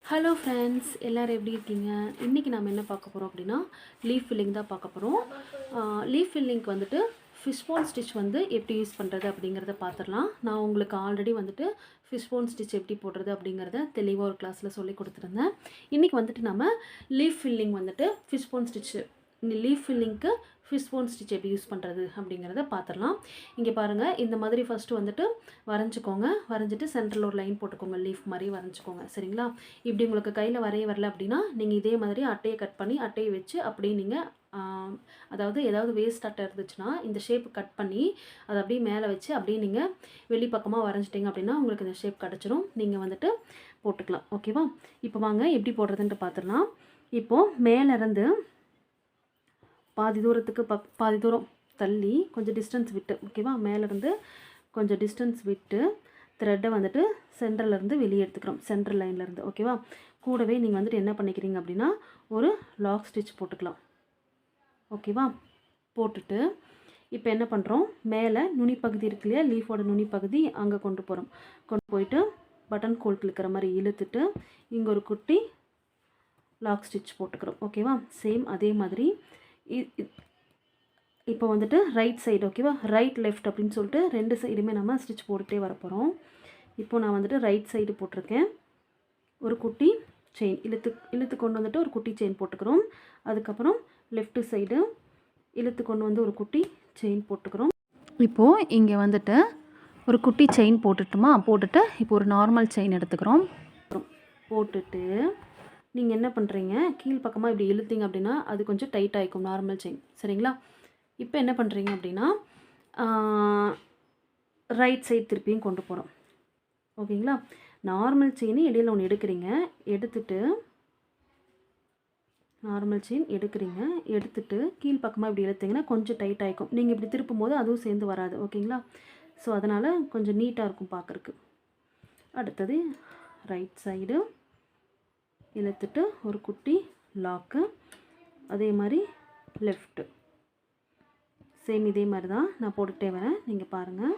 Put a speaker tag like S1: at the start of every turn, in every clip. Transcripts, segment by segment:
S1: Hello friends, எல்லோரும் எப்படி இருக்கீங்க? இன்றைக்கி நம்ம என்ன பார்க்க போகிறோம் அப்படின்னா, லீஃப் ஃபில்லிங் தான் பார்க்க போகிறோம். லீஃப் ஃபில்லிங்க்கு வந்துட்டு ஃபிஷ்போன் ஸ்டிச் வந்து எப்படி யூஸ் பண்ணுறது அப்படிங்கிறத பார்த்துடலாம். நான் உங்களுக்கு ஆல்ரெடி வந்துட்டு ஃபிஷ்போன் ஸ்டிச் எப்படி போடுறது அப்படிங்கிறத தெளிவாக ஒரு கிளாஸில் சொல்லி கொடுத்துருந்தேன். இன்றைக்கி வந்துட்டு நம்ம லீஃப் ஃபில்லிங் வந்துட்டு ஃபிஷ்போன் ஸ்டிச்சு லீஃப் ஃபில்லிங்க்கு ஃபிஷ்போன் ஸ்டிச் எப்படி யூஸ் பண்ணுறது அப்படிங்கிறத பார்த்துடலாம். இங்கே பாருங்கள், இந்த மாதிரி ஃபஸ்ட்டு வந்துட்டு வரைஞ்சிக்கோங்க. வரைஞ்சிட்டு சென்டரில் ஒரு லைன் போட்டுக்கோங்க, லீஃப் மாதிரி வரைஞ்சிக்கோங்க. சரிங்களா? இப்படி உங்களுக்கு கையில் வரைய வரல அப்படின்னா நீங்கள் இதே மாதிரி அட்டையை கட் பண்ணி அட்டையை வச்சு அப்படியே நீங்கள் அதாவது ஏதாவது வேஸ்ட் அட்டை இருந்துச்சுன்னா இந்த ஷேப் கட் பண்ணி அதை அப்படியே மேலே வச்சு அப்படியே நீங்கள் வெளிப்பக்கமாக வரைஞ்சிட்டிங்க அப்படின்னா உங்களுக்கு இந்த ஷேப் கிடச்சிரும். நீங்கள் வந்துட்டு போட்டுக்கலாம். ஓகேவா? இப்போ வாங்க எப்படி போடுறதுன்ட்டு பார்த்துடலாம். இப்போது மேலேருந்து பாதி தூரத்துக்கு பாதி தூரம் தள்ளி கொஞ்சம் டிஸ்டன்ஸ் விட்டு, ஓகேவா, மேலேருந்து கொஞ்சம் டிஸ்டன்ஸ் விட்டு த்ரெட்டை வந்துட்டு சென்டர்லேருந்து வெளியே எடுத்துக்கிறோம், சென்டர் லைன்லேருந்து. ஓகேவா? கூடவே நீங்கள் வந்துட்டு என்ன பண்ணிக்கிறீங்க அப்படின்னா ஒரு லாக் ஸ்டிச் போட்டுக்கலாம். ஓகேவா? போட்டுட்டு இப்போ என்ன பண்ணுறோம், மேலே நுனி பகுதி இருக்கு இல்லையா, லீஃபோட நுனி பகுதி அங்கே கொண்டு போயிட்டு பட்டன் கோல் கிளிக்கிற மாதிரி இழுத்துட்டு இங்கே ஒரு குட்டி லாக் ஸ்டிச் போட்டுக்கிறோம். ஓகேவா? சேம் அதே மாதிரி இப்போ வந்துட்டு ரைட் சைடு, ஓகேவா, ரைட் லெஃப்ட் அப்படின்னு சொல்லிட்டு ரெண்டு சைடுமே நம்ம ஸ்டிச் போட்டுகிட்டே வரப்போகிறோம். இப்போ நான் வந்துட்டு ரைட் சைடு போட்டிருக்கேன். ஒரு குட்டி செயின் இழுத்து கொண்டு வந்துட்டு ஒரு குட்டி செயின் போட்டுக்கிறோம். அதுக்கப்புறம் லெஃப்ட் சைடு இழுத்து கொண்டு வந்து ஒரு குட்டி செயின் போட்டுக்கிறோம். இப்போது இங்கே வந்துட்டு ஒரு குட்டி செயின் போட்டுட்டு இப்போ ஒரு நார்மல் செயின் எடுத்துக்கிறோம். போட்டுட்டு நீங்கள் என்ன பண்ணுறீங்க, கீழ்ப்பக்கமாக இப்படி இழுத்தீங்க அப்படின்னா அது கொஞ்சம் டைட் ஆகிக்கும் நார்மல் செயின். சரிங்களா? இப்போ என்ன பண்ணுறீங்க அப்படின்னா ரைட் சைடு திருப்பியும் கொண்டு போகிறோம். ஓகேங்களா? நார்மல் செயின் இடையில் ஒன்று எடுக்கிறீங்க, நார்மல் செயின் எடுத்துட்டு கீழ்ப்பக்கமாக இப்படி இழுத்தீங்கன்னா கொஞ்சம் டைட் ஆகிக்கும். நீங்கள் இப்படி திருப்பும் போது அதுவும் சேர்ந்து வராது. ஓகேங்களா? ஸோ அதனால் கொஞ்சம் நீட்டாக இருக்கும் பார்க்குறக்கு. அடுத்தது ரைட் சைடு இழுத்துட்டு ஒரு குட்டி லாக்கு, அதே மாதிரி லெஃப்ட்டு சேம் இதே மாதிரி தான் நான் போட்டுகிட்டே வரேன். நீங்கள் பாருங்கள்.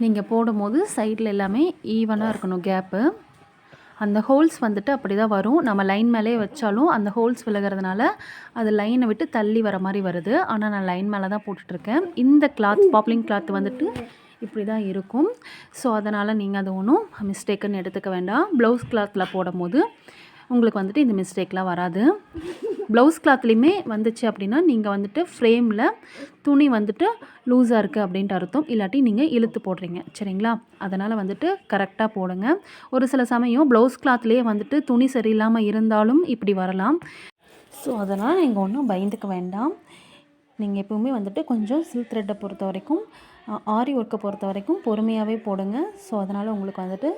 S1: நீங்கள் போடும்போது சைடில் எல்லாமே ஈவனாக இருக்கணும் கேப்பு. அந்த ஹோல்ஸ் வந்துட்டு அப்படி தான் வரும். நம்ம லைன் மேலே வச்சாலும் அந்த ஹோல்ஸ் விலகிறதுனால அது லைனை விட்டு தள்ளி வர மாதிரி வருது. ஆனால் நான் லைன் மேலே தான் போட்டுட்ருக்கேன். இந்த பாப்லிங் கிளாத் வந்துட்டு இப்படி தான் இருக்கும். ஸோ அதனால் நீங்கள் அது ஒன்றும் மிஸ்டேக்குன்னு எடுத்துக்க வேண்டாம். ப்ளவுஸ் கிளாத்தில் போடும்போது உங்களுக்கு வந்துட்டு இந்த மிஸ்டேக்லாம் வராது. ப்ளவுஸ் கிளாத்லேயுமே வந்துச்சு அப்படின்னா நீங்கள் வந்துட்டு ஃப்ரேமில் துணி வந்துட்டு லூஸாக இருக்குது அப்படின்ட்டு அர்த்தம், இல்லாட்டி நீங்கள் இழுத்து போடுறீங்க. சரிங்களா? அதனால் வந்துட்டு கரெக்டாக போடுங்க. ஒரு சில சமயம் ப்ளவுஸ் கிளாத்லேயே வந்துட்டு துணி சரியில்லாமல் இருந்தாலும் இப்படி வரலாம். ஸோ அதனால் நீங்கள் ஒன்றும் பயந்துக்க வேண்டாம். நீங்கள் எப்போவுமே வந்துட்டு கொஞ்சம் சில்க் த்ரெட்டை பொறுத்த வரைக்கும், ஆரி ஒர்க்கை பொறுத்த வரைக்கும் பொறுமையாகவே போடுங்க. ஸோ அதனால் உங்களுக்கு வந்துட்டு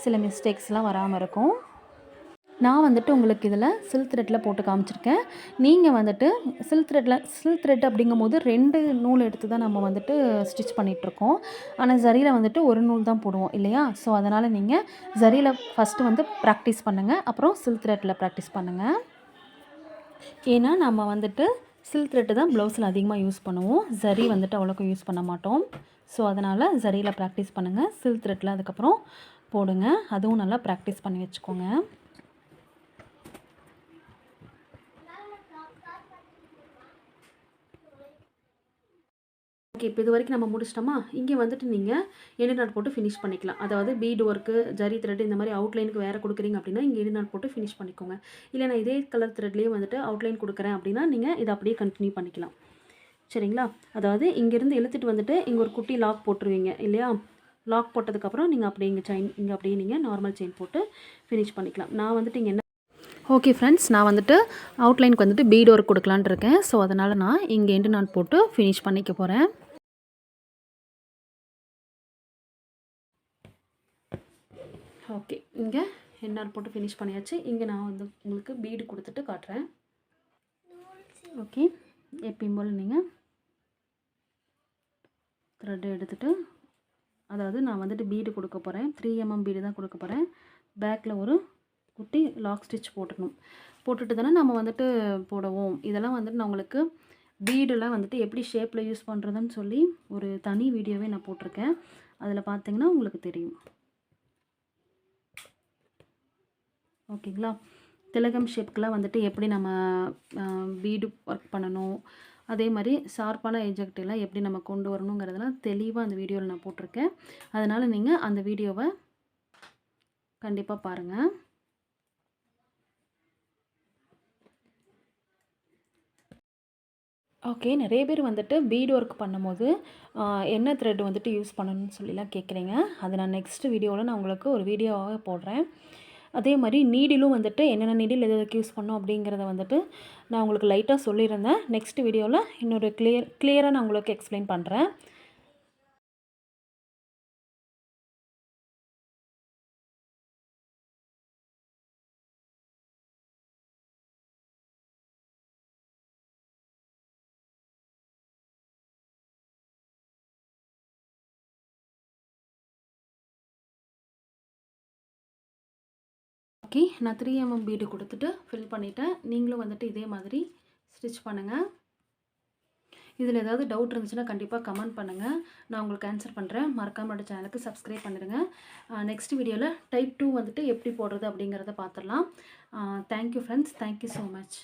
S1: சில மிஸ்டேக்ஸ்லாம் வராமல் இருக்கும். நான் வந்துட்டு உங்களுக்கு இதில் சில்க் த்ரெட்டில் போட்டு காமிச்சிருக்கேன். நீங்கள் வந்துட்டு சில்க் த்ரெட் அப்படிங்கும்போது 2 நூல் எடுத்து தான் நம்ம வந்துட்டு ஸ்டிச் பண்ணிகிட்ருக்கோம். ஆனால் ஜரியில் வந்துட்டு ஒரு நூல் தான் போடுவோம் இல்லையா? ஸோ அதனால் நீங்கள் ஜரியில் ஃபஸ்ட்டு வந்து ப்ராக்டிஸ் பண்ணுங்கள், அப்புறம் சில்க் த்ரெட்டில் ப்ராக்டிஸ் பண்ணுங்கள். ஏன்னா நம்ம வந்துட்டு சில்க் த்ரெட்டு தான் ப்ளவுஸில் அதிகமாக யூஸ் பண்ணுவோம், ஜரி வந்துட்டு அவ்வளோக்கும் யூஸ் பண்ண மாட்டோம். ஸோ அதனால் ஜரியில் ப்ராக்டிஸ் பண்ணுங்கள், சில்க் த்ரெட்டில் அதுக்கப்புறம் போடுங்க. அதுவும் நல்லா ப்ராக்டிஸ் பண்ணி வச்சுக்கோங்க. ஓகே, இப்போ இது வரைக்கும் நம்ம முடிச்சிட்டோமா? இங்கே வந்துட்டு நீங்கள் எண்டு நாட் போட்டு ஃபினிஷ் பண்ணிக்கலாம். அதாவது பீடு ஒர்க்கு, ஜரி த்ரெட் இந்த மாதிரி அவுட்லைனுக்கு வேறு கொடுக்குறீங்க அப்படின்னா இங்கே எண்டு நாட் போட்டு ஃபினிஷ் பண்ணிக்கோங்க. இல்லை நான் இதே கலர் த்ரெட்லேயே வந்துட்டு அவுட்லைன் கொடுக்குறேன் அப்படின்னா நீங்கள் இதை அப்படியே கண்டினியூ பண்ணிக்கலாம். சரிங்களா? அதாவது இங்கேருந்து இழுத்துட்டு வந்துட்டு இங்கே ஒரு குட்டி லாக் போட்டுருவீங்க இல்லையா? லாக் போட்டதுக்கப்புறம் நீங்கள் அப்படியே இங்கே அப்படியே நீங்கள் நார்மல் செயின் போட்டு ஃபினிஷ் பண்ணிக்கலாம். நான் வந்துட்டு இங்கே என்ன ஓகே ஃப்ரெண்ட்ஸ், நான் வந்துட்டு அவுட்லைனுக்கு வந்துட்டு பீடு ஒர்க் கொடுக்கலான்னு இருக்கேன். ஸோ அதனால் நான் இங்கே எண்டு நாட் போட்டு ஃபினிஷ் பண்ணிக்க போகிறேன். ஓகே, இங்கே எண்டு நாட் போட்டு ஃபினிஷ் பண்ணியாச்சு. இங்கே நான் வந்து உங்களுக்கு பீடு கொடுத்துட்டு காட்டுறேன். ஓகே, எப்பயும் போல் நீங்கள் த்ரெட் எடுத்துகிட்டு, அதாவது நான் வந்துட்டு பீடு கொடுக்க போகிறேன், 3 mm பீடு தான் கொடுக்க போகிறேன். பேக்கில் ஒரு குட்டி லாக் ஸ்டிச் போட்டுக்கணும். போட்டுட்டு தானே நம்ம வந்துட்டு போடுவோம். இதெல்லாம் வந்துட்டு நான் உங்களுக்கு பீடெல்லாம் வந்துட்டு எப்படி ஷேப்பில் யூஸ் பண்ணுறதுன்னு சொல்லி ஒரு தனி வீடியோவே நான் போட்டிருக்கேன். அதில் பார்த்தீங்கன்னா உங்களுக்கு தெரியும். ஓகேங்களா? திலகம் ஷேப்புக்கெலாம் வந்துட்டு எப்படி நம்ம பீடு ஒர்க் பண்ணணும், அதே மாதிரி ஷார்ப்பான எஜெக்டெல்லாம் எப்படி நம்ம கொண்டு வரணுங்கிறதெல்லாம் தெளிவாக அந்த வீடியோவில் நான் போட்டிருக்கேன். அதனால் நீங்கள் அந்த வீடியோவை கண்டிப்பாக பாருங்கள். ஓகே. நிறைய பேர் வந்துட்டு பீட் ஒர்க் பண்ணும்போது என்ன த்ரெட் வந்துட்டு யூஸ் பண்ணணும்னு சொல்லிலாம் கேட்குறீங்க. அது நான் நெக்ஸ்ட் வீடியோவில் நான் உங்களுக்கு ஒரு வீடியோவாக போடுறேன். அதே மாதிரி நீடிலும் வந்துட்டு என்னென்ன நீடில் எதுக்கு யூஸ் பண்ணோம் அப்படிங்கிறத வந்துட்டு நான் உங்களுக்கு லைட்டாக சொல்லியிருந்தேன். நெக்ஸ்ட் வீடியோவில் இன்னொரு கிளியராக நான் உங்களுக்கு எக்ஸ்பிளைன் பண்ணுறேன். ஓகே. நான் 3 mm பீடு கொடுத்துட்டு ஃபில் பண்ணிவிட்டேன். நீங்களும் வந்துட்டு இதே மாதிரி ஸ்டிச் பண்ணுங்கள். இதில் ஏதாவது டவுட் இருந்துச்சுன்னா கண்டிப்பாக கமெண்ட் பண்ணுங்கள். நான் உங்களுக்கு ஆன்சர் பண்ணுறேன். மறக்காம என்னோட சேனலுக்கு சப்ஸ்கிரைப் பண்ணிடுங்க. நெக்ஸ்ட் வீடியோவில் டைப் 2 வந்துட்டு எப்படி போடுறது அப்படிங்கிறத பார்த்துடலாம். Thank you friends. Thank you so much.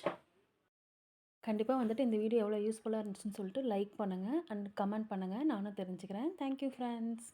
S1: கண்டிப்பாக வந்துட்டு இந்த வீடியோ எவ்வளோ யூஸ்ஃபுல்லாக இருந்துச்சுன்னு சொல்லிட்டு லைக் பண்ணுங்கள் அண்ட் கமெண்ட் பண்ணுங்கள். நானும் தெரிஞ்சுக்கிறேன். Thank you friends.